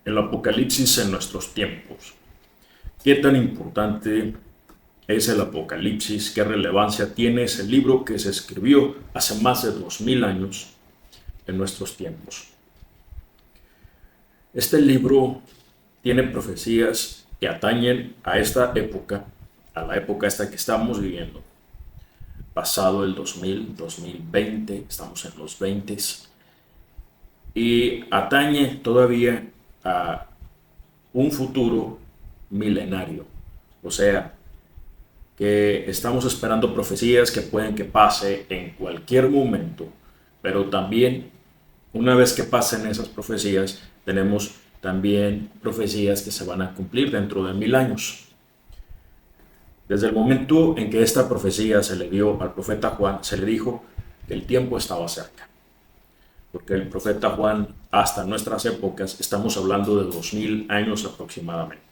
El Apocalipsis en nuestros tiempos. ¿Qué tan importante es el Apocalipsis? ¿Qué relevancia tiene ese libro que se escribió hace más de 2000 años en nuestros tiempos? Este libro tiene profecías que atañen a esta época, a la época esta que estamos viviendo. Pasado el 2000, 2020, estamos en los 20 y atañe todavía a un futuro milenario. O sea, que estamos esperando profecías que pueden que pase en cualquier momento, pero también una vez que pasen esas profecías, tenemos también profecías que se van a cumplir dentro de 1000 años. Desde el momento en que esta profecía se le dio al profeta Juan, se le dijo que el tiempo estaba cerca. Porque el profeta Juan, hasta nuestras épocas, estamos hablando de 2000 años aproximadamente.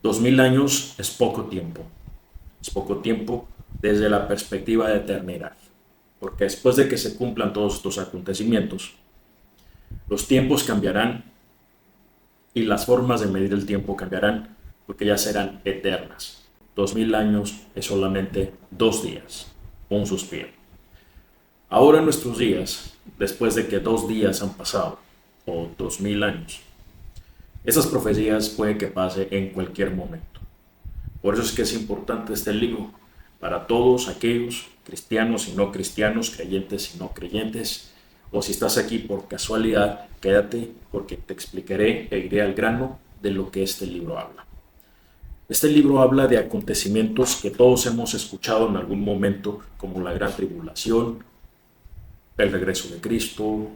2000 años es poco tiempo. Es poco tiempo desde la perspectiva de eternidad. Porque después de que se cumplan todos estos acontecimientos, los tiempos cambiarán y las formas de medir el tiempo cambiarán porque ya serán eternas. 2000 años es solamente 2 días, un suspiro. Ahora en nuestros días, después de que 2 días han pasado, o 2000 años, esas profecías pueden que pase en cualquier momento. Por eso es que es importante este libro para todos aquellos cristianos y no cristianos, creyentes y no creyentes. O si estás aquí por casualidad, quédate porque te explicaré e iré al grano de lo que este libro habla. Este libro habla de acontecimientos que todos hemos escuchado en algún momento, como la Gran Tribulación, el regreso de Cristo,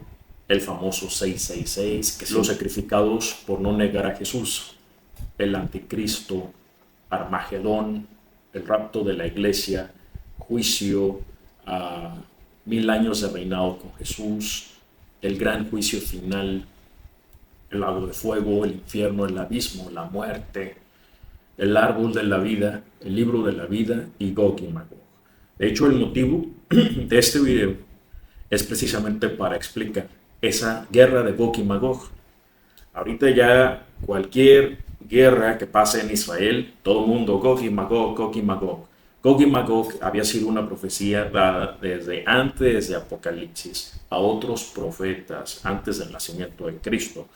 el famoso 666, que son los sacrificados por no negar a Jesús, el anticristo, Armagedón, el rapto de la iglesia, juicio, 1000 años de reinado con Jesús, el gran juicio final, el lago de fuego, el infierno, el abismo, la muerte, el árbol de la vida, el libro de la vida y Gog y Magog. De hecho, el motivo de este video es precisamente para explicar esa guerra de Gog y Magog. Ahorita ya cualquier guerra que pase en Israel, todo el mundo Gog y Magog, Gog y Magog. Gog y Magog había sido una profecía dada desde antes de Apocalipsis a otros profetas, antes del nacimiento de Cristo.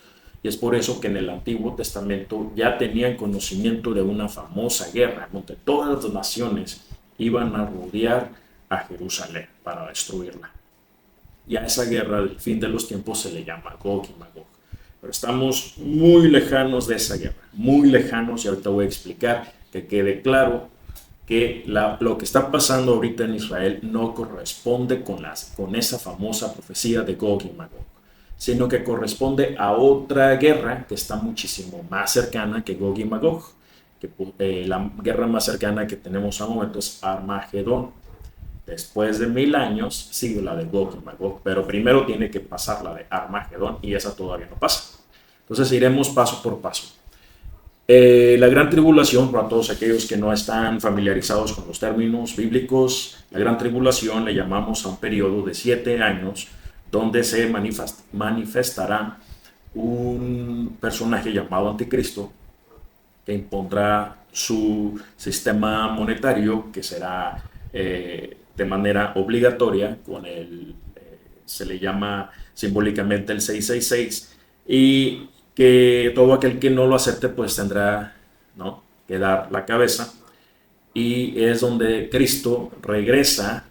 Y es por eso que en el Antiguo Testamento ya tenían conocimiento de una famosa guerra, donde todas las naciones iban a rodear a Jerusalén para destruirla. Y a esa guerra del fin de los tiempos se le llama Gog y Magog. Pero estamos muy lejanos de esa guerra, muy lejanos, y ahorita voy a explicar que quede claro que lo que está pasando ahorita en Israel no corresponde con esa famosa profecía de Gog y Magog, sino que corresponde a otra guerra que está muchísimo más cercana que Gog y Magog. La guerra más cercana que tenemos al momento es Armagedón. Después de 1000 años sigue la de Gog y Magog, pero primero tiene que pasar la de Armagedón y esa todavía no pasa. Entonces iremos paso por paso. La gran tribulación, para todos aquellos que no están familiarizados con los términos bíblicos, la gran tribulación le llamamos a un periodo de 7 años donde se manifestará un personaje llamado Anticristo que impondrá su sistema monetario que será de manera obligatoria con se le llama simbólicamente el 666, y que todo aquel que no lo acepte pues tendrá, ¿no?, que dar la cabeza, y es donde Cristo regresa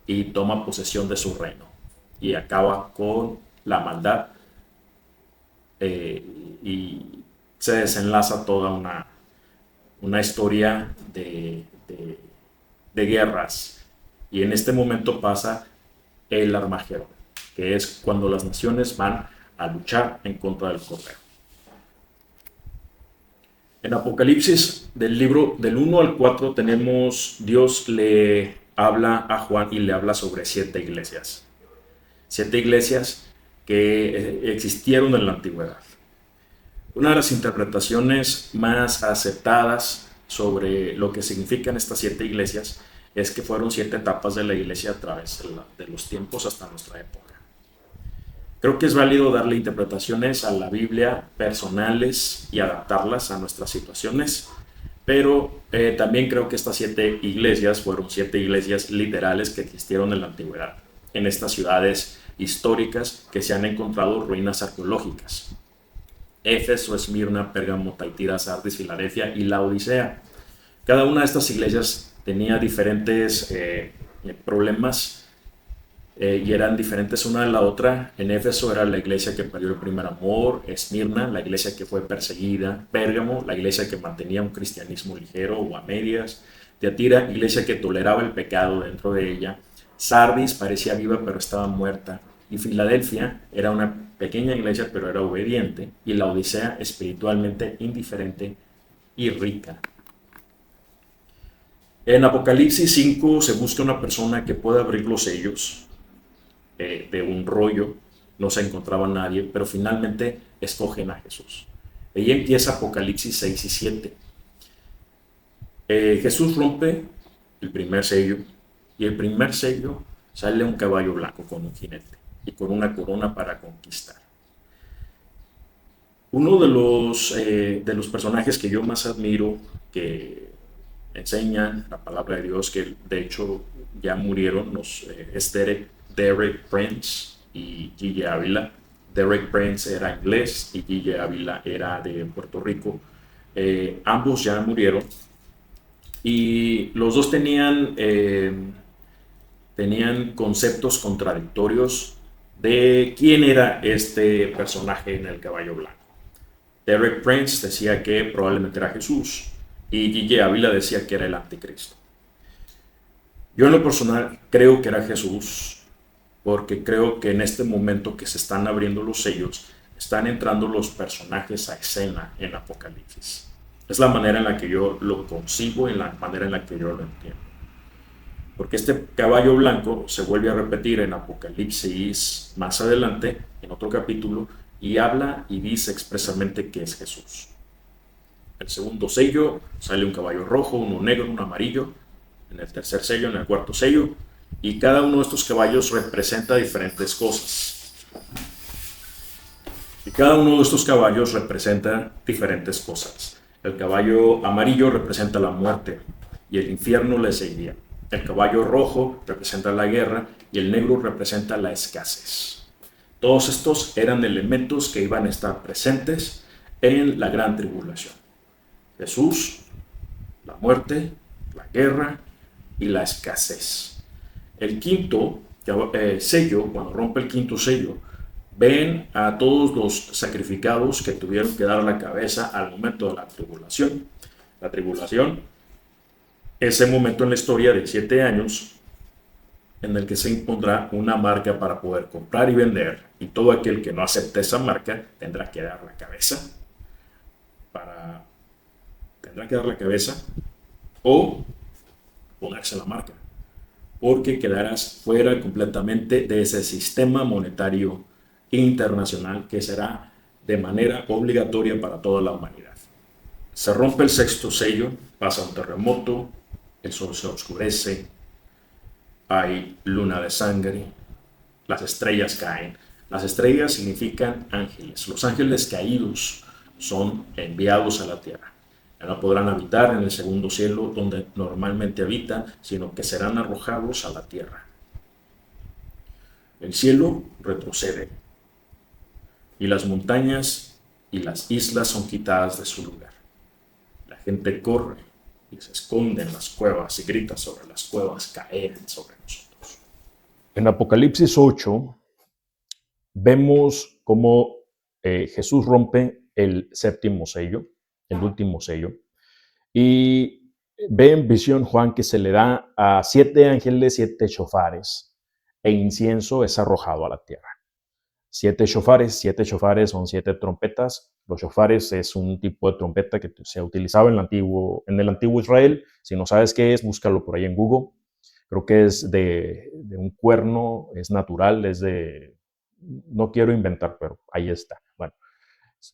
y toma posesión de su reino y acaba con la maldad, y se desenlaza toda una historia de guerras, y en este momento pasa el Armagedón, que es cuando las naciones van a luchar en contra del Cordero. En Apocalipsis, del libro del 1 al 4, tenemos, Dios le habla a Juan y le habla sobre 7 iglesias. 7 iglesias que existieron en la antigüedad. Una de las interpretaciones más aceptadas sobre lo que significan estas 7 iglesias es que fueron 7 etapas de la iglesia a través de los tiempos hasta nuestra época. Creo que es válido darle interpretaciones a la Biblia personales y adaptarlas a nuestras situaciones, pero también creo que estas 7 iglesias fueron 7 iglesias literales que existieron en la antigüedad, en estas ciudades históricas que se han encontrado ruinas arqueológicas. Éfeso, Esmirna, Pérgamo, Taitira, Sardis, Filadelfia y la Odisea. Cada una de estas iglesias tenía diferentes problemas y eran diferentes una de la otra. En Éfeso era la iglesia que perdió el primer amor, Esmirna, la iglesia que fue perseguida, Pérgamo, la iglesia que mantenía un cristianismo ligero o a medias, Teatira, iglesia que toleraba el pecado dentro de ella, Sardis parecía viva pero estaba muerta, y Filadelfia era una pequeña iglesia pero era obediente, y la Odisea espiritualmente indiferente y rica. En Apocalipsis 5 se busca una persona que pueda abrir los sellos de un rollo, no se encontraba nadie, pero finalmente escogen a Jesús. Ahí empieza Apocalipsis 6 y 7. Jesús rompe el primer sello y el primer sello sale un caballo blanco con un jinete y con una corona para conquistar. Uno de los personajes que yo más admiro, que enseñan la palabra de Dios, que de hecho ya murieron, es Derek Prince y Gigi Ávila. Derek Prince era inglés y Gigi Ávila era de Puerto Rico. Ambos ya murieron y los dos tenían conceptos contradictorios de quién era este personaje en el caballo blanco. Derek Prince decía que probablemente era Jesús y Gigi Ávila decía que era el anticristo. Yo en lo personal creo que era Jesús, porque creo que en este momento que se están abriendo los sellos, están entrando los personajes a escena en Apocalipsis. Es la manera en la que yo lo concibo, en la manera en la que yo lo entiendo. Porque este caballo blanco se vuelve a repetir en Apocalipsis más adelante, en otro capítulo, y habla y dice expresamente que es Jesús. El segundo sello sale un caballo rojo, uno negro, uno amarillo. En el tercer sello, en el cuarto sello, y cada uno de estos caballos representa diferentes cosas. Y cada uno de estos caballos representa diferentes cosas. El caballo amarillo representa la muerte y el infierno le seguiría. El caballo rojo representa la guerra y el negro representa la escasez. Todos estos eran elementos que iban a estar presentes en la gran tribulación. Jesús, la muerte, la guerra y la escasez. El quinto sello, cuando rompe el quinto sello, ven a todos los sacrificados que tuvieron que dar la cabeza al momento de la tribulación. La tribulación, ese momento en la historia de 7 años en el que se impondrá una marca para poder comprar y vender, y todo aquel que no acepte esa marca tendrá que dar la cabeza o ponerse la marca, porque quedarás fuera completamente de ese sistema monetario internacional que será de manera obligatoria para toda la humanidad. Se rompe el sexto sello, pasa un terremoto, el sol se oscurece, hay luna de sangre, las estrellas caen. Las estrellas significan ángeles. Los ángeles caídos son enviados a la tierra. Ya no podrán habitar en el segundo cielo donde normalmente habitan, sino que serán arrojados a la tierra. El cielo retrocede y las montañas y las islas son quitadas de su lugar. La gente corre y se esconde en las cuevas y grita sobre las cuevas, caen sobre nosotros. En Apocalipsis 8 vemos cómo Jesús rompe el séptimo sello, el último sello, y ve en visión Juan que se le da a 7 ángeles 7 shofares, e incienso es arrojado a la tierra. 7 shofares son 7 trompetas. Los shofares es un tipo de trompeta que se utilizaba en el antiguo Israel. Si no sabes qué es, búscalo por ahí en Google. Creo que es de un cuerno, es natural, no quiero inventar, pero ahí está. Bueno,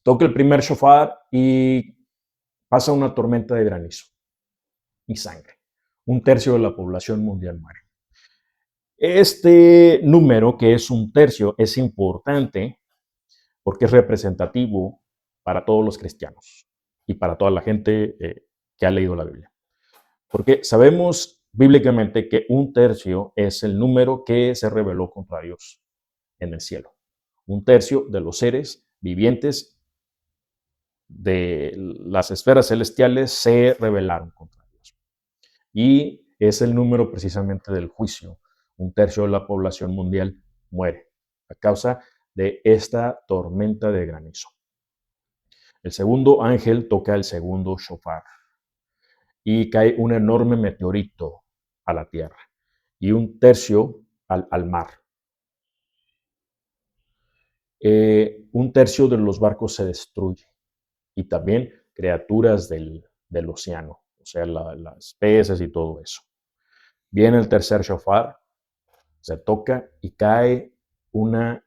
toca el primer shofar y pasa una tormenta de granizo y sangre. 1/3 de la población mundial muere. Este número, que es un tercio, es importante porque es representativo para todos los cristianos y para toda la gente que ha leído la Biblia. Porque sabemos bíblicamente que un tercio es el número que se rebeló contra Dios en el cielo. Un tercio de los seres vivientes de las esferas celestiales se rebelaron contra Dios. Y es el número precisamente del juicio. Un tercio de la población mundial muere a causa de esta tormenta de granizo. El segundo ángel toca el segundo shofar y cae un enorme meteorito a la tierra y un tercio al mar. Un tercio de los barcos se destruye y también criaturas del océano, o sea, las peces y todo eso. Viene el tercer shofar, se toca y cae una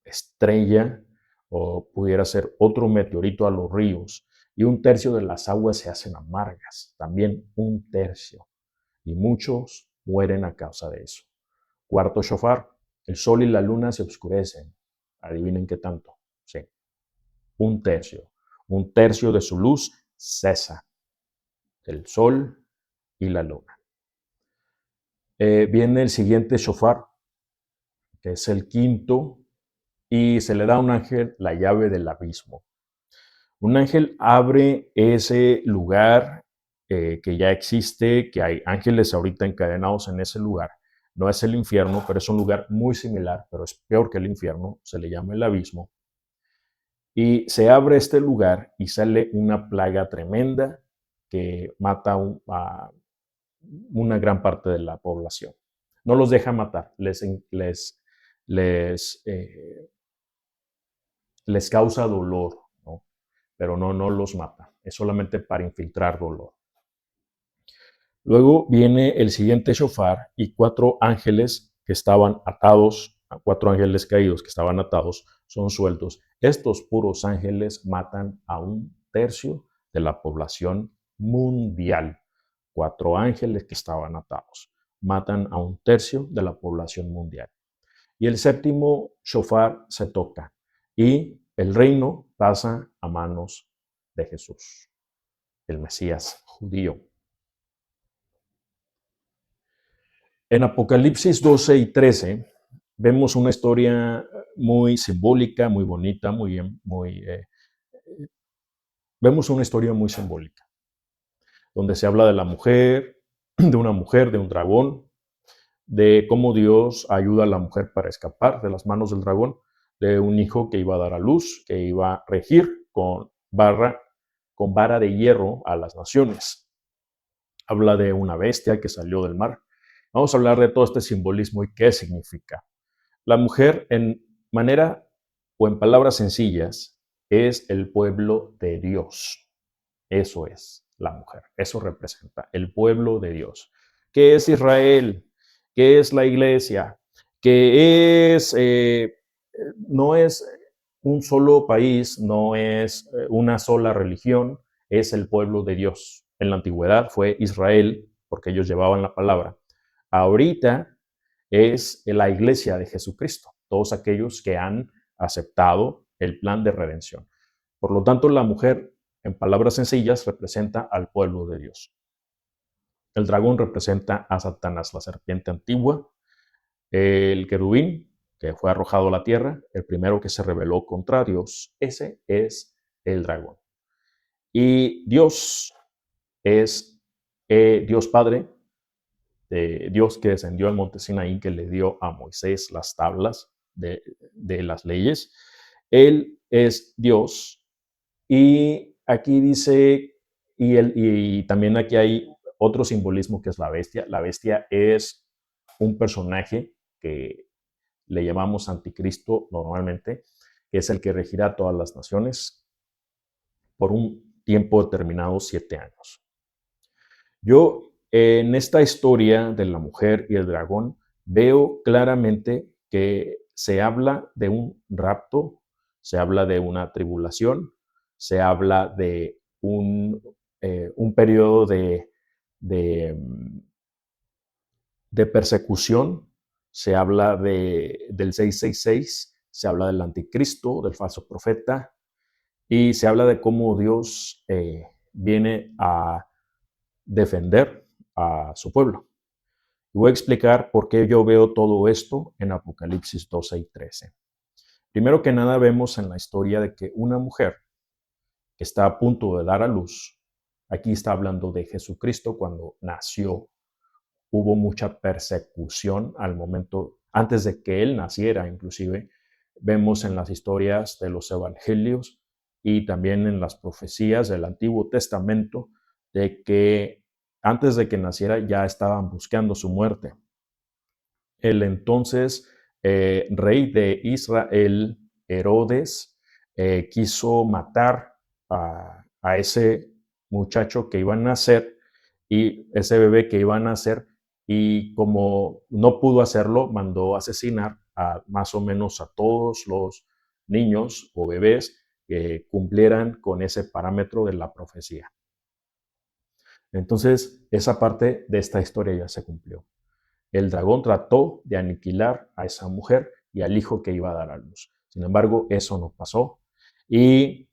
estrella o pudiera ser otro meteorito a los ríos y un tercio de las aguas se hacen amargas, también un tercio, y muchos mueren a causa de eso. Cuarto shofar, el sol y la luna se oscurecen. Adivinen qué tanto. Sí, un tercio. Un tercio de su luz cesa. El sol y la luna. Viene el siguiente shofar, que es el quinto, y se le da a un ángel la llave del abismo. Un ángel abre ese lugar que ya existe, que hay ángeles ahorita encadenados en ese lugar. No es el infierno, pero es un lugar muy similar, pero es peor que el infierno, se le llama el abismo. Y se abre este lugar y sale una plaga tremenda que mata a una gran parte de la población. No los deja matar, les, eh, les causa dolor, ¿no? Pero no los mata, es solamente para infiltrar dolor. Luego viene el siguiente shofar y cuatro ángeles que estaban atados, cuatro ángeles caídos que estaban atados, son sueltos. Estos puros ángeles matan a un tercio de la población mundial. Cuatro ángeles que estaban atados matan a un tercio de la población mundial. Y el séptimo shofar se toca y el reino pasa a manos de Jesús, el Mesías judío. En Apocalipsis 12 y 13 vemos una historia muy simbólica, muy bonita, vemos una historia muy simbólica, donde se habla de la mujer, de una mujer, de un dragón, de cómo Dios ayuda a la mujer para escapar de las manos del dragón, de un hijo que iba a dar a luz, que iba a regir con vara de hierro a las naciones. Habla de una bestia que salió del mar. Vamos a hablar de todo este simbolismo y qué significa. La mujer, en manera o en palabras sencillas, es el pueblo de Dios. Eso es la mujer. Eso representa el pueblo de Dios. ¿Qué es Israel? ¿Qué es la iglesia? ¿Qué es? No es un solo país, no es una sola religión, es el pueblo de Dios. En la antigüedad fue Israel, porque ellos llevaban la palabra. Ahorita es la iglesia de Jesucristo, todos aquellos que han aceptado el plan de redención. Por lo tanto, la mujer, en palabras sencillas, representa al pueblo de Dios. El dragón representa a Satanás, la serpiente antigua. El querubín, que fue arrojado a la tierra, el primero que se rebeló contra Dios, ese es el dragón. Y Dios es Dios Padre, Dios que descendió al monte Sinaí, que le dio a Moisés las tablas de las leyes. Él es Dios. Y aquí dice, y también aquí hay otro simbolismo que es la bestia. La bestia es un personaje que le llamamos anticristo normalmente, que es el que regirá todas las naciones por un tiempo determinado, 7 años. Yo en esta historia de la mujer y el dragón veo claramente que se habla de un rapto, se habla de una tribulación, se habla de un periodo de De persecución se habla del 666, se habla del anticristo, del falso profeta, y se habla de cómo Dios viene a defender a su pueblo. Y voy a explicar por qué yo veo todo esto en Apocalipsis 12 y 13. Primero que nada vemos en la historia de que una mujer que está a punto de dar a luz, aquí está hablando de Jesucristo cuando nació, hubo mucha persecución al momento, antes de que él naciera inclusive, vemos en las historias de los evangelios y también en las profecías del Antiguo Testamento de que antes de que naciera ya estaban buscando su muerte. El entonces rey de Israel, Herodes, quiso matar a ese muchacho que iba a nacer y ese bebé que iba a nacer, y como no pudo hacerlo, mandó asesinar a más o menos a todos los niños o bebés que cumplieran con ese parámetro de la profecía. Entonces, esa parte de esta historia ya se cumplió. El dragón trató de aniquilar a esa mujer y al hijo que iba a dar a luz. Sin embargo, eso no pasó. Y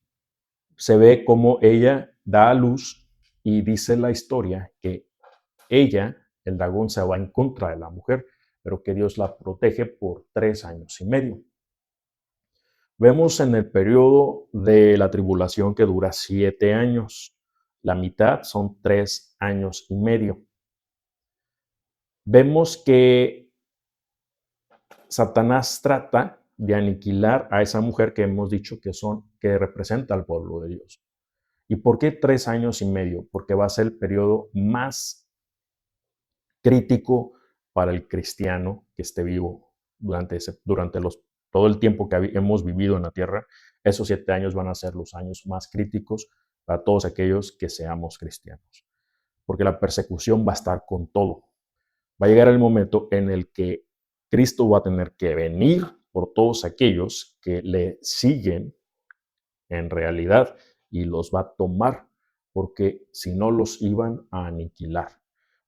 se ve cómo ella da a luz y dice la historia que ella, el dragón, se va en contra de la mujer, pero que Dios la protege por 3 años y medio. Vemos en el periodo de la tribulación que dura 7 años. La mitad son 3 años y medio. Vemos que Satanás trata de aniquilar a esa mujer que hemos dicho que representa al pueblo de Dios. ¿Y por qué 3 años y medio? Porque va a ser el periodo más crítico para el cristiano que esté vivo durante todo el tiempo que hemos vivido en la tierra. Esos 7 años van a ser los años más críticos para todos aquellos que seamos cristianos. Porque la persecución va a estar con todo. Va a llegar el momento en el que Cristo va a tener que venir por todos aquellos que le siguen en realidad y los va a tomar, porque si no los iban a aniquilar.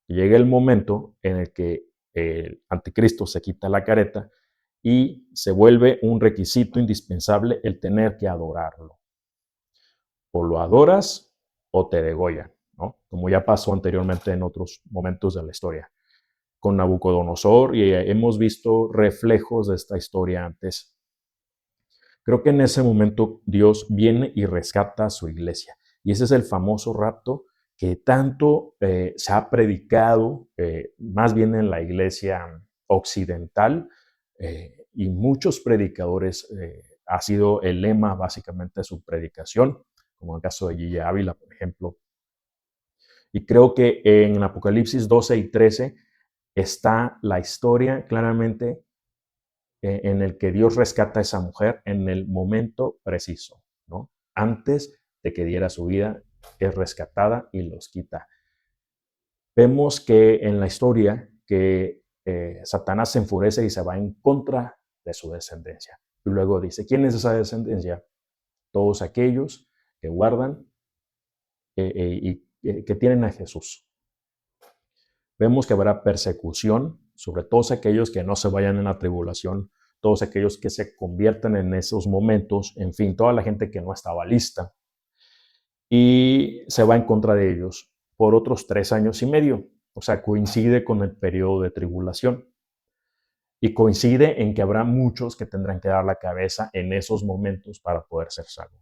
Llega el momento en el que el anticristo se quita la careta y se vuelve un requisito indispensable el tener que adorarlo. O lo adoras o te degollan, ¿no? Como ya pasó anteriormente en otros momentos de la historia con Nabucodonosor, y hemos visto reflejos de esta historia antes. Creo que en ese momento Dios viene y rescata a su iglesia. Y ese es el famoso rapto que tanto se ha predicado, más bien en la iglesia occidental, y muchos predicadores ha sido el lema básicamente de su predicación, como el caso de Gilla Ávila, por ejemplo. Y creo que en Apocalipsis 12 y 13 está la historia claramente en el que Dios rescata a esa mujer en el momento preciso, ¿no? Antes de que diera su vida, es rescatada y los quita. Vemos que en la historia que Satanás se enfurece y se va en contra de su descendencia. Y luego dice, ¿quién es esa descendencia? Todos aquellos que guardan y que tienen a Jesús. Vemos que habrá persecución sobre todos aquellos que no se vayan en la tribulación, todos aquellos que se conviertan en esos momentos, en fin, toda la gente que no estaba lista. Y se va en contra de ellos por otros 3 años y medio. O sea, coincide con el periodo de tribulación. Y coincide en que habrá muchos que tendrán que dar la cabeza en esos momentos para poder ser salvos.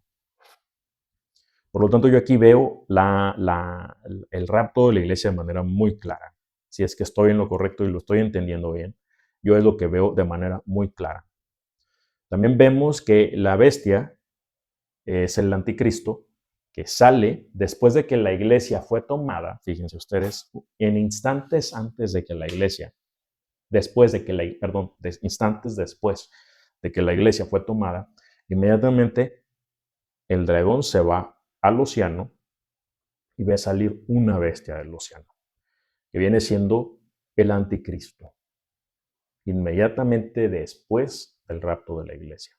Por lo tanto, yo aquí veo el rapto de la iglesia de manera muy clara. Si es que estoy en lo correcto y lo estoy entendiendo bien, yo es lo que veo de manera muy clara. También vemos que la bestia es el anticristo que sale después de que la iglesia fue tomada, fíjense ustedes, en instantes antes de que la iglesia, instantes después de que la iglesia fue tomada, inmediatamente el dragón se va al océano y ve salir una bestia del océano, que viene siendo el anticristo, inmediatamente después del rapto de la iglesia.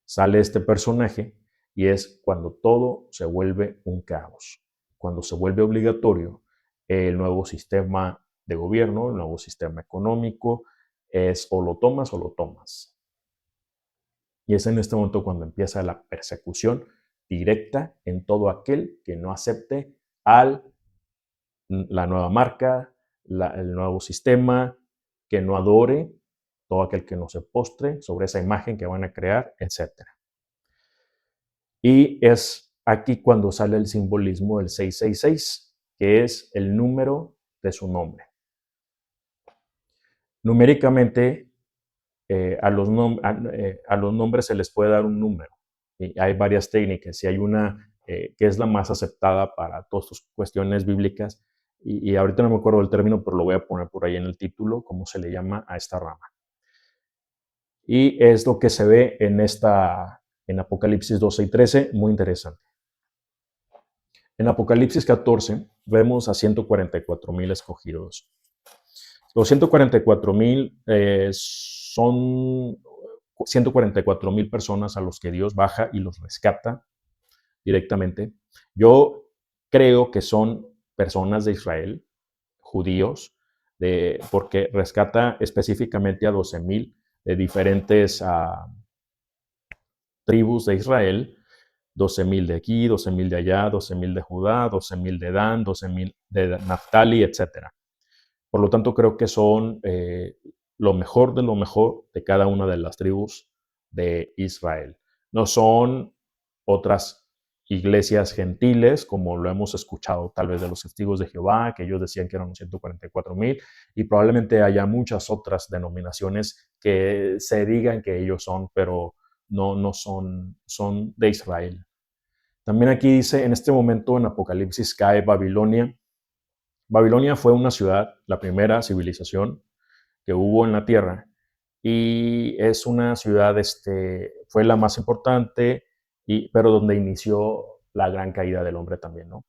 Sale este personaje y es cuando todo se vuelve un caos, cuando se vuelve obligatorio el nuevo sistema de gobierno, el nuevo sistema económico, es o lo tomas o lo tomas. Y es en este momento cuando empieza la persecución directa en todo aquel que no acepte la nueva marca, el nuevo sistema, que no adore, todo aquel que no se postre sobre esa imagen que van a crear, etc. Y es aquí cuando sale el simbolismo del 666, que es el número de su nombre. Numéricamente, a los nombres se les puede dar un número. Y hay varias técnicas y hay una que es la más aceptada para todas estas cuestiones bíblicas. Y ahorita no me acuerdo del término, pero lo voy a poner por ahí en el título, cómo se le llama a esta rama. Y es lo que se ve en Apocalipsis 12 y 13, muy interesante. En Apocalipsis 14 vemos a 144,000 escogidos. Los 144,000 son 144,000 personas a los que Dios baja y los rescata directamente. Yo creo que son personas de Israel, judíos, porque rescata específicamente a 12,000 de diferentes tribus de Israel, 12,000 de aquí, 12,000 de allá, 12,000 de Judá, 12,000 de Dan, 12,000 de Naftali, etc. Por lo tanto, creo que son lo mejor de cada una de las tribus de Israel. No son otras iglesias gentiles, como lo hemos escuchado tal vez de los testigos de Jehová, que ellos decían que eran 144,000, y probablemente haya muchas otras denominaciones que se digan que ellos son, pero no son de Israel. También aquí dice, en este momento en Apocalipsis cae Babilonia. Babilonia fue una ciudad, la primera civilización que hubo en la tierra, y es una ciudad, fue la más importante, pero donde inició la gran caída del hombre también, ¿no?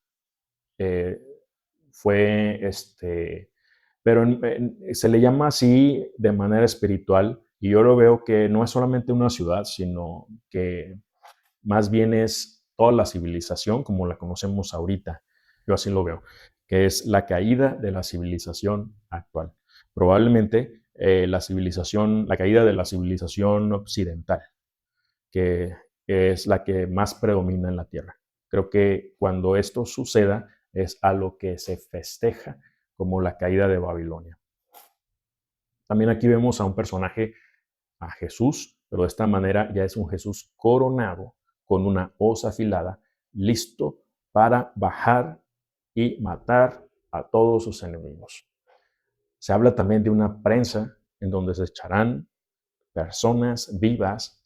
Fue, pero se le llama así de manera espiritual, y yo lo veo que no es solamente una ciudad, sino que más bien es toda la civilización como la conocemos ahorita. Yo así lo veo, que es la caída de la civilización actual. Probablemente la caída de la civilización occidental, que es la que más predomina en la Tierra. Creo que cuando esto suceda es a lo que se festeja como la caída de Babilonia. También aquí vemos a un personaje, a Jesús, pero de esta manera ya es un Jesús coronado con una hoz afilada, listo para bajar y matar a todos sus enemigos. Se habla también de una prensa en donde se echarán personas vivas,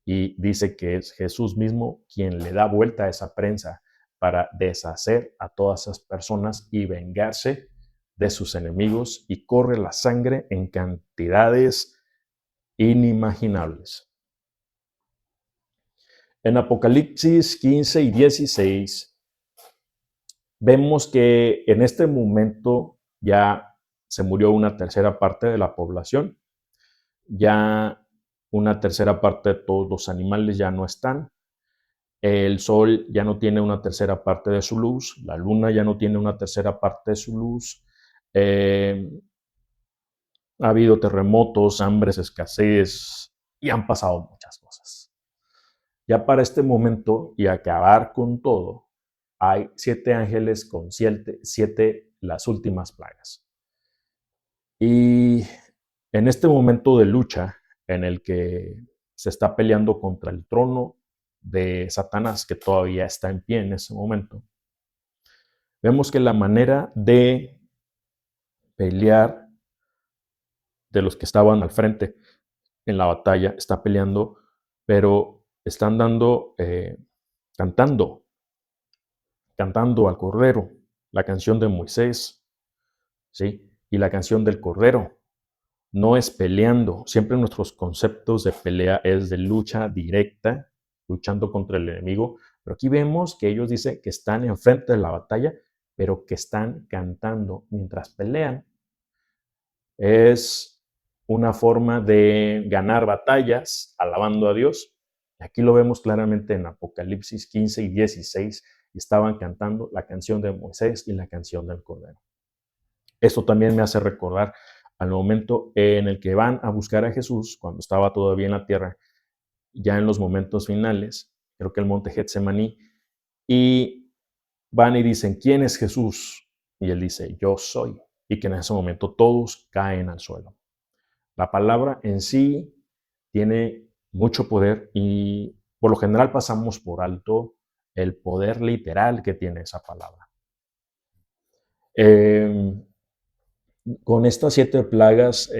y dice que es Jesús mismo quien le da vuelta a esa prensa para deshacer a todas esas personas y vengarse de sus enemigos, y corre la sangre en cantidades inimaginables. En Apocalipsis 15 y 16 vemos que en este momento ya se murió una tercera parte de la población, ya una tercera parte de todos los animales ya no están, el sol ya no tiene una tercera parte de su luz, la luna ya no tiene una tercera parte de su luz, ha habido terremotos, hambres, escasez, y han pasado muchas cosas. Ya para este momento y acabar con todo, hay 7 ángeles con 7 las últimas plagas. Y en este momento de lucha en el que se está peleando contra el trono de Satanás, que todavía está en pie en ese momento, vemos que la manera de pelear de los que estaban al frente en la batalla está peleando, pero están cantando al Cordero, la canción de Moisés, ¿sí? Y la canción del Cordero. No es peleando. Siempre nuestros conceptos de pelea es de lucha directa, luchando contra el enemigo. Pero aquí vemos que ellos dicen que están enfrente de la batalla, pero que están cantando mientras pelean. Es una forma de ganar batallas alabando a Dios. Aquí lo vemos claramente en Apocalipsis 15 y 16. Estaban cantando la canción de Moisés y la canción del Cordero. Esto también me hace recordar al momento en el que van a buscar a Jesús, cuando estaba todavía en la tierra, ya en los momentos finales, creo que el monte Getsemaní, y van y dicen, ¿quién es Jesús? Y él dice, yo soy. Y que en ese momento todos caen al suelo. La palabra en sí tiene mucho poder y por lo general pasamos por alto el poder literal que tiene esa palabra. Con estas 7 plagas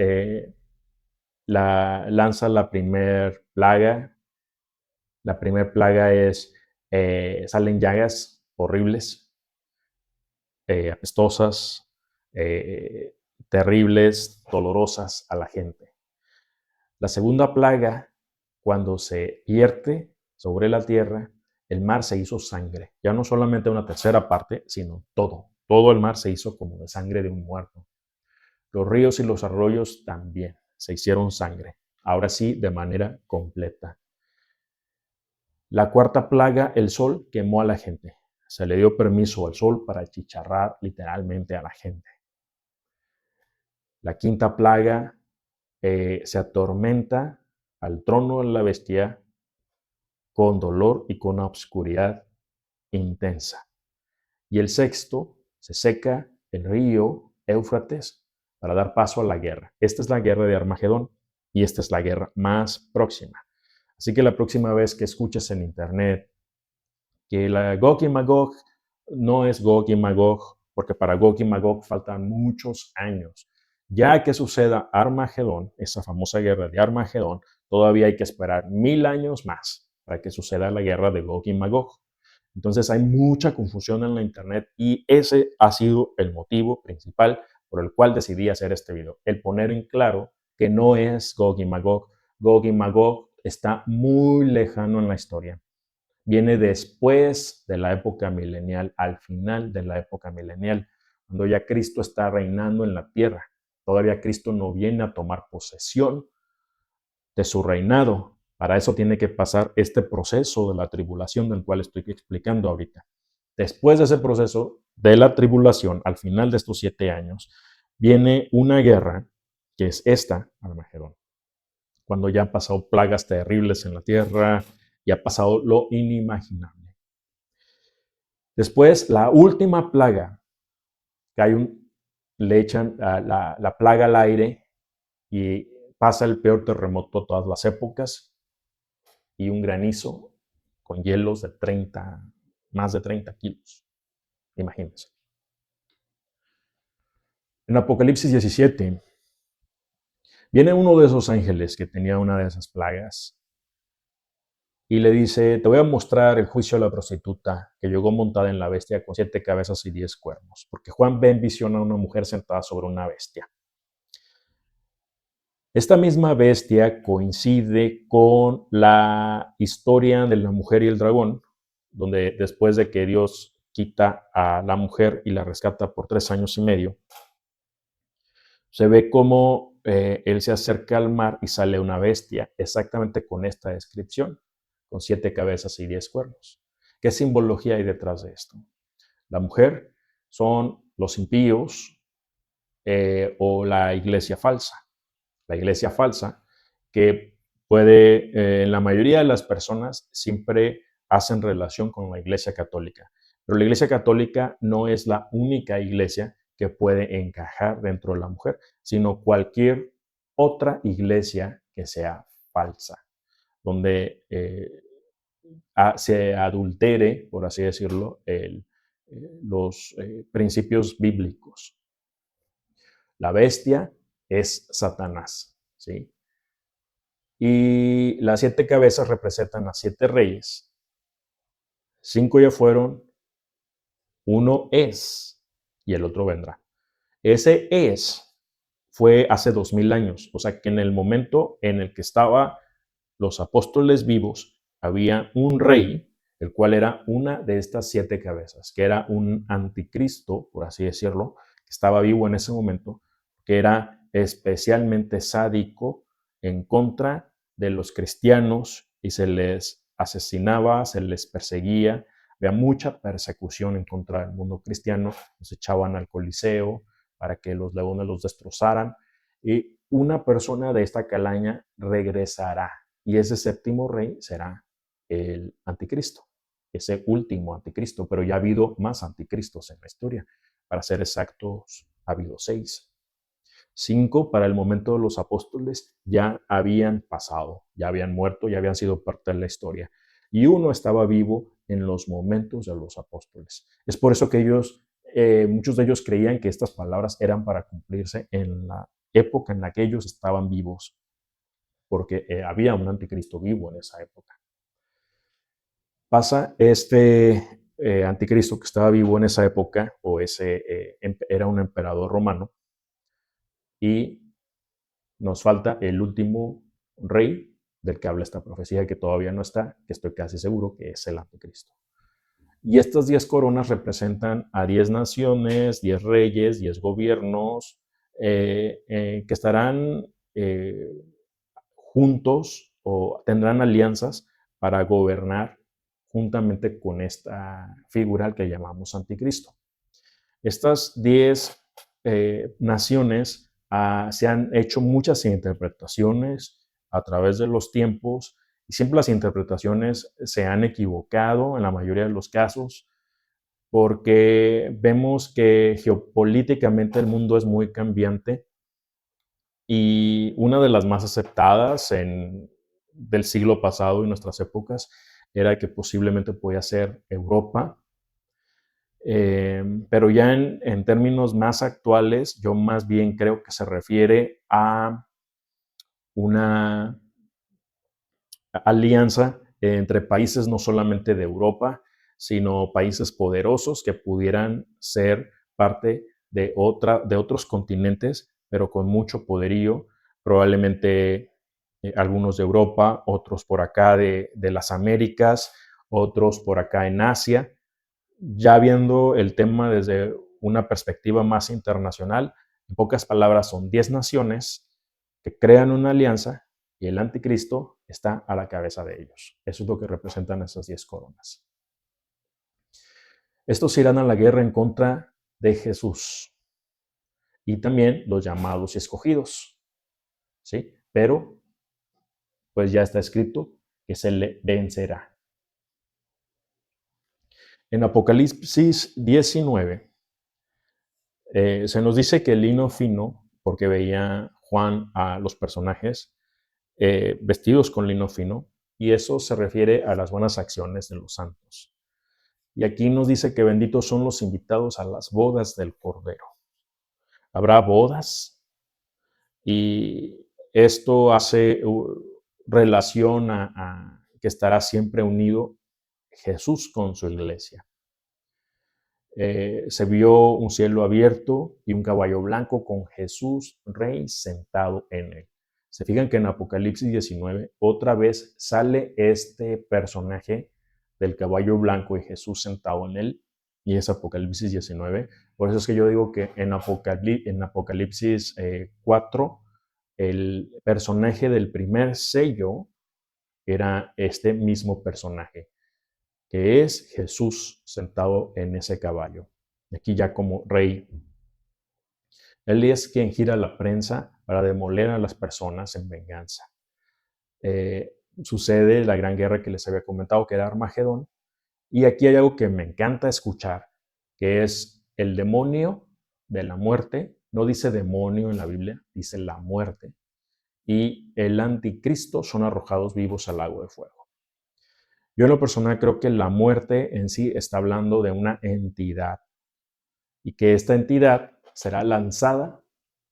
lanza la primer plaga. La primera plaga es, salen llagas horribles, apestosas, terribles, dolorosas a la gente. La segunda plaga, cuando se vierte sobre la tierra, el mar se hizo sangre. Ya no solamente una tercera parte, sino todo. Todo el mar se hizo como de sangre de un muerto. Los ríos y los arroyos también se hicieron sangre. Ahora sí, de manera completa. La cuarta plaga, el sol quemó a la gente. Se le dio permiso al sol para achicharrar literalmente a la gente. La quinta plaga, se atormenta al trono de la bestia con dolor y con una obscuridad intensa. Y el sexto, se seca el río Éufrates para dar paso a la guerra. Esta es la guerra de Armagedón y esta es la guerra más próxima. Así que la próxima vez que escuches en internet que la Gog y Magog no es Gog y Magog, porque para Gog y Magog faltan muchos años. Ya que suceda Armagedón, esa famosa guerra de Armagedón, todavía hay que esperar 1000 años más para que suceda la guerra de Gog y Magog. Entonces hay mucha confusión en la internet y ese ha sido el motivo principal por el cual decidí hacer este video. El poner en claro que no es Gog y Magog. Gog y Magog está muy lejano en la historia. Viene después de la época milenial, al final de la época milenial, cuando ya Cristo está reinando en la tierra. Todavía Cristo no viene a tomar posesión de su reinado. Para eso tiene que pasar este proceso de la tribulación del cual estoy explicando ahorita. Después de ese proceso de la tribulación, al final de estos 7 años, viene una guerra que es esta, Armagedón, cuando ya han pasado plagas terribles en la tierra y ha pasado lo inimaginable. Después, la última plaga, que le echan la plaga al aire y pasa el peor terremoto de todas las épocas y un granizo con hielos de más de 30 kilos. Imagínense. En Apocalipsis 17, viene uno de esos ángeles que tenía una de esas plagas y le dice, te voy a mostrar el juicio de la prostituta que llegó montada en la bestia con 7 cabezas y 10 cuernos, porque Juan ve en visión a una mujer sentada sobre una bestia. Esta misma bestia coincide con la historia de la mujer y el dragón, donde después de que Dios quita a la mujer y la rescata por 3 años y medio, se ve cómo él se acerca al mar y sale una bestia, exactamente con esta descripción, con 7 cabezas y 10 cuernos. ¿Qué simbología hay detrás de esto? La mujer son los impíos o la iglesia falsa. La iglesia falsa que puede, la mayoría de las personas siempre hacen relación con la iglesia católica, pero la iglesia católica no es la única iglesia que puede encajar dentro de la mujer, sino cualquier otra iglesia que sea falsa, donde se adultere, por así decirlo, los principios bíblicos. La bestia es Satanás, ¿sí? Y las 7 cabezas representan a 7 reyes. 5 ya fueron, uno es y el otro vendrá. Ese es fue hace 2000 años, o sea que en el momento en el que estaban los apóstoles vivos, había un rey, el cual era una de estas 7 cabezas, que era un anticristo, por así decirlo, que estaba vivo en ese momento, que era especialmente sádico en contra de los cristianos y se les asesinaba, se les perseguía, había mucha persecución en contra del mundo cristiano, los echaban al Coliseo, para que los leones los destrozaran. Y una persona de esta calaña regresará. Y ese séptimo rey será el anticristo, ese último anticristo. Pero ya ha habido más anticristos en la historia. Para ser exactos, ha habido 6. 5 para el momento de los apóstoles ya habían pasado, ya habían muerto, ya habían sido parte de la historia. Y uno estaba vivo en los momentos de los apóstoles. Es por eso que muchos de ellos creían que estas palabras eran para cumplirse en la época en la que ellos estaban vivos, porque había un anticristo vivo en esa época. Pasa este anticristo que estaba vivo en esa época, o era un emperador romano, y nos falta el último rey del que habla esta profecía, que todavía no está, que estoy casi seguro que es el anticristo. Y estas 10 coronas representan a 10 naciones, 10 reyes, 10 gobiernos, que estarán juntos o tendrán alianzas para gobernar juntamente con esta figura que llamamos anticristo. Estas 10 naciones se han hecho muchas interpretaciones a través de los tiempos y siempre las interpretaciones se han equivocado en la mayoría de los casos porque vemos que geopolíticamente el mundo es muy cambiante y una de las más aceptadas del siglo pasado y nuestras épocas era que posiblemente podía ser Europa. Pero ya en términos más actuales, yo más bien creo que se refiere a una alianza entre países no solamente de Europa, sino países poderosos que pudieran ser parte de otros continentes, pero con mucho poderío, probablemente algunos de Europa, otros por acá de las Américas, otros por acá en Asia. Ya viendo el tema desde una perspectiva más internacional, en pocas palabras son 10 naciones que crean una alianza y el anticristo está a la cabeza de ellos. Eso es lo que representan esas 10 coronas. Estos irán a la guerra en contra de Jesús y también los llamados y escogidos, ¿sí? Pero pues ya está escrito que se le vencerá. En Apocalipsis 19 se nos dice que el lino fino, porque veía Juan a los personajes vestidos con lino fino, y eso se refiere a las buenas acciones de los santos. Y aquí nos dice que benditos son los invitados a las bodas del Cordero. Habrá bodas y esto hace relación a que estará siempre unido Jesús con su iglesia. Se vio un cielo abierto y un caballo blanco con Jesús, Rey, sentado en él. Se fijan que en Apocalipsis 19 otra vez sale este personaje del caballo blanco y Jesús sentado en él, y es Apocalipsis 19. Por eso es que yo digo que en Apocalipsis 4, el personaje del primer sello era este mismo personaje, que es Jesús sentado en ese caballo, aquí ya como rey. Él es quien gira la prensa para demoler a las personas en venganza. Sucede la gran guerra que les había comentado, que era Armagedón, y aquí hay algo que me encanta escuchar, que es el demonio de la muerte. No dice demonio en la Biblia, dice la muerte, y el anticristo son arrojados vivos al lago de fuego. Yo en lo personal creo que la muerte en sí está hablando de una entidad y que esta entidad será lanzada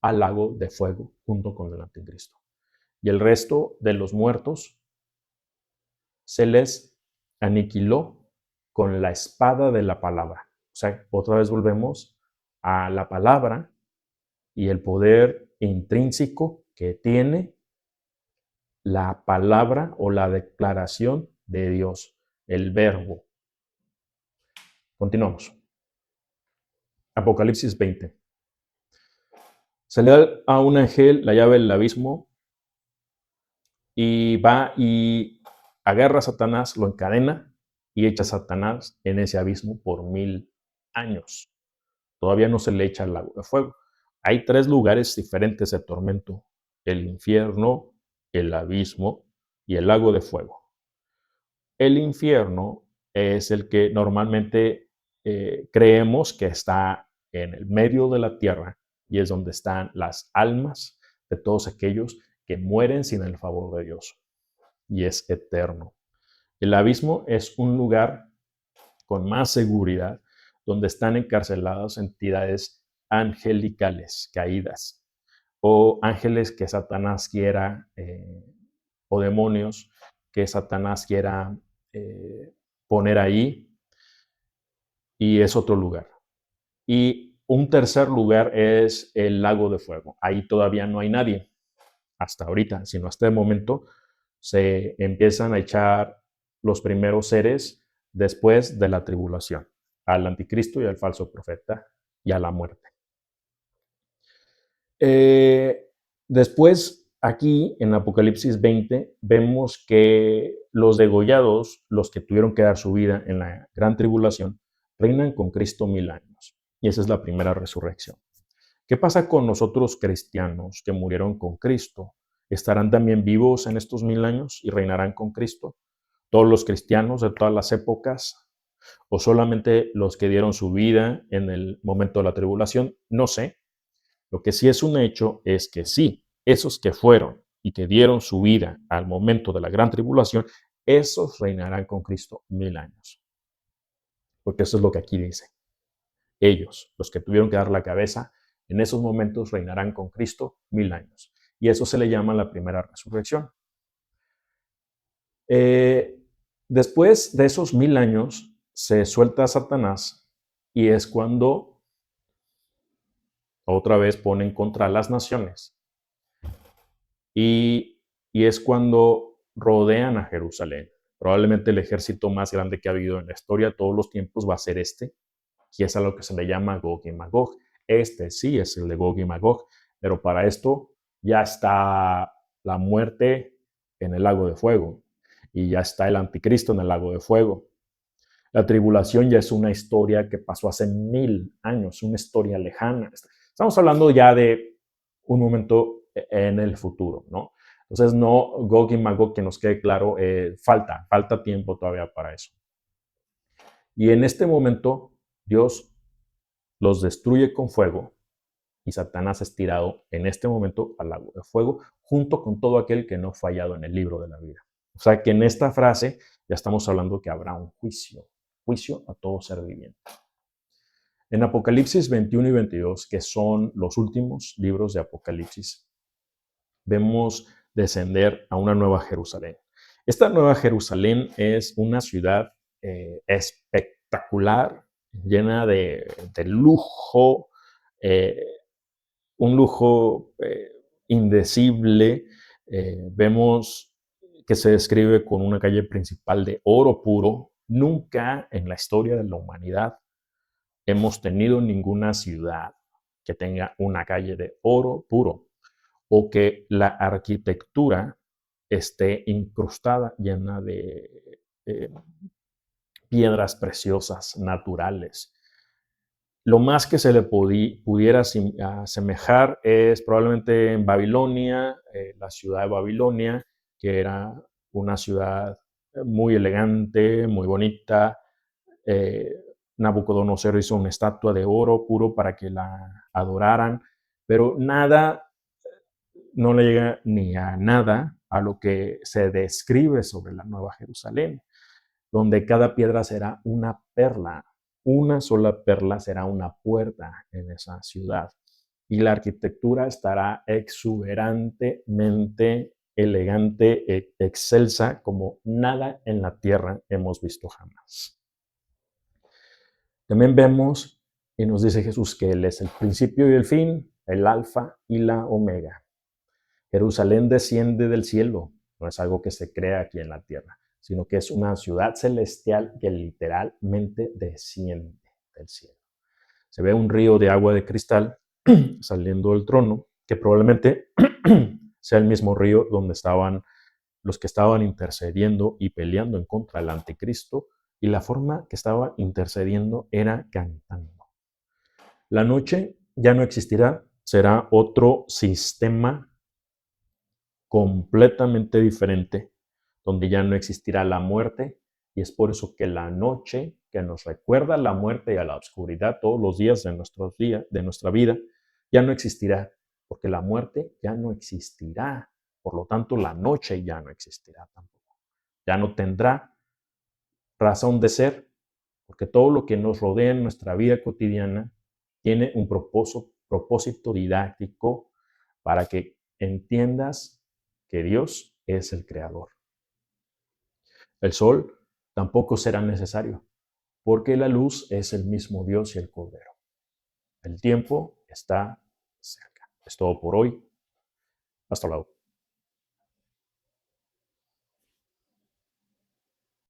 al lago de fuego junto con el anticristo. Y el resto de los muertos se les aniquiló con la espada de la palabra. O sea, otra vez volvemos a la palabra y el poder intrínseco que tiene la palabra o la declaración de Dios, el verbo. Continuamos. Apocalipsis 20. Se le da a un ángel la llave del abismo y va y agarra a Satanás, lo encadena y echa a Satanás en ese abismo por 1000 años. Todavía no se le echa al lago de fuego. Hay 3 lugares diferentes de tormento: el infierno, el abismo y el lago de fuego. El infierno es el que normalmente creemos que está en el medio de la tierra y es donde están las almas de todos aquellos que mueren sin el favor de Dios y es eterno. El abismo es un lugar con más seguridad donde están encarceladas entidades angelicales caídas o ángeles que Satanás quiera o demonios que Satanás quiera poner ahí, y es otro lugar. Y un tercer lugar es el lago de fuego. Ahí todavía no hay nadie, hasta ahorita, sino hasta el momento se empiezan a echar los primeros seres después de la tribulación, al anticristo y al falso profeta y a la muerte. Después, aquí en Apocalipsis 20, vemos que los degollados, los que tuvieron que dar su vida en la gran tribulación, reinan con Cristo 1000 años. Y esa es la primera resurrección. ¿Qué pasa con nosotros cristianos que murieron con Cristo? ¿Estarán también vivos en estos 1000 años y reinarán con Cristo? ¿Todos los cristianos de todas las épocas? ¿O solamente los que dieron su vida en el momento de la tribulación? No sé. Lo que sí es un hecho es que sí, esos que fueron y que dieron su vida al momento de la gran tribulación, esos reinarán con Cristo 1000 años. Porque eso es lo que aquí dice. Ellos, los que tuvieron que dar la cabeza, en esos momentos reinarán con Cristo 1000 años. Y eso se le llama la primera resurrección. Después de esos 1000 años, se suelta a Satanás y es cuando otra vez ponen contra las naciones. Y es cuando rodean a Jerusalén. Probablemente el ejército más grande que ha habido en la historia de todos los tiempos va a ser este, y es a lo que se le llama Gog y Magog. Este sí es el de Gog y Magog, pero para esto ya está la muerte en el lago de fuego y ya está el anticristo en el lago de fuego. La tribulación ya es una historia que pasó hace 1000 años, una historia lejana. Estamos hablando ya de un momento en el futuro, ¿no? Entonces, no, Gog y Magog, que nos quede claro, falta tiempo todavía para eso. Y en este momento, Dios los destruye con fuego y Satanás es tirado en este momento al lago de fuego junto con todo aquel que no ha fallado en el libro de la vida. O sea que en esta frase ya estamos hablando que habrá un juicio a todo ser viviente. En Apocalipsis 21 y 22, que son los últimos libros de Apocalipsis, vemos descender a una nueva Jerusalén. Esta nueva Jerusalén es una ciudad espectacular, llena de lujo, un lujo indecible. Vemos que se describe con una calle principal de oro puro. Nunca en la historia de la humanidad hemos tenido ninguna ciudad que tenga una calle de oro puro o que la arquitectura esté incrustada, llena de piedras preciosas, naturales. Lo más que se le pudiera asemejar es probablemente en Babilonia, la ciudad de Babilonia, que era una ciudad muy elegante, muy bonita. Nabucodonosor hizo una estatua de oro puro para que la adoraran, pero nada, no le llega ni a nada a lo que se describe sobre la Nueva Jerusalén, donde cada piedra será una perla. Una sola perla será una puerta en esa ciudad. Y la arquitectura estará exuberantemente elegante, excelsa, como nada en la tierra hemos visto jamás. También vemos y nos dice Jesús que Él es el principio y el fin, el alfa y la omega. Jerusalén desciende del cielo, no es algo que se crea aquí en la tierra, sino que es una ciudad celestial que literalmente desciende del cielo. Se ve un río de agua de cristal saliendo del trono, que probablemente sea el mismo río donde estaban los que estaban intercediendo y peleando en contra del anticristo, y la forma que estaba intercediendo era cantando. La noche ya no existirá, será otro sistema completamente diferente, donde ya no existirá la muerte, y es por eso que la noche, que nos recuerda a la muerte y a la oscuridad todos los días de nuestra vida, ya no existirá, porque la muerte ya no existirá. Por lo tanto, la noche ya no existirá tampoco. Ya no tendrá razón de ser, porque todo lo que nos rodea en nuestra vida cotidiana tiene un propósito didáctico para que entiendas que Dios es el creador. El sol tampoco será necesario, porque la luz es el mismo Dios y el Cordero. El tiempo está cerca. Es todo por hoy. Hasta luego.